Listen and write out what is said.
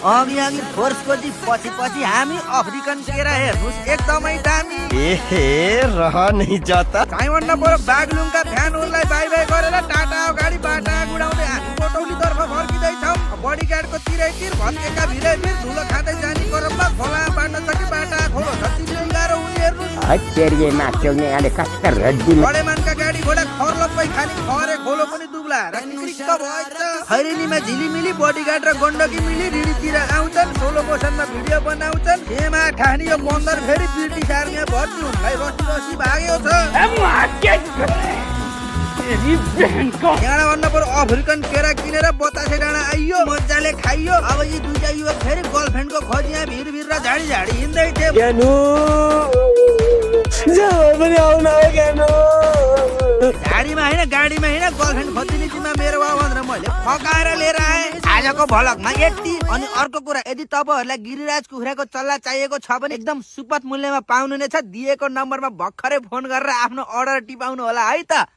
अघि अघि फोर्सको जी पछि पछि हामी अफ्रिकन केरा हेर्नुस् एकदमै दामी। ए रह नहीं जाता। चाहिँ भन्न पर्यो बागलुङका फ्यानहरूलाई बाई बाई गरेर टाटा अगाडि बाटा गुडाउँदै हामी कोटौलीतर्फ फर्किँदैछौँ। बडीगार्डको तिरैतिर भत्केका भिरै भिर धुलो खाँदै जाने क्रममा खोला बाट्न सके बाटा खोलो जति गाह्रो हुने हेर्नुहोस्। बडेमानका गाडी घोडा खर्लप्पै खाली खरे खोलो पनि दुब्ला र किक्क भएछ। खैरेनीमा झिलिमिली बडीगार्ड र गण्डकी मिली रिडीतिर आउँछन्। सोलो मोसनमा भिडियो बनाउँछन्। हेमा ठानी यो बन्दर फेरि ब्रिटिस आर्मीमा भर्ती हुनलाई बसी बसी भाग्यो छ। यहाँ भन्न पर्यो अफ्रिकन केरा किनेर बतासे डाँडा आइयो मजाले खाइयो। अब यी दुईटा युवक फेरि गर्लफ्रेन्डको खोजिया भिर भिर र झाडी झाडी हिँड्दै थिए। झाडीमा होइन गाडीमा होइन गर्लफ्रेन्ड खोजिने जिम्मा मेरो हो भनेर मैले फकाएर लिएर आएँ। आजको भ्लगमा यति। अनि अर्को कुरा, यदि तपाईँहरूलाई गिरिराज कुखुराको चल्ला चाहिएको छ भने एकदम सुपथ मूल्यमा पाउनु नै छ। दिएको नम्बरमा भर्खरै फोन गरेर आफ्नो अर्डर टिपाउनु होला है त।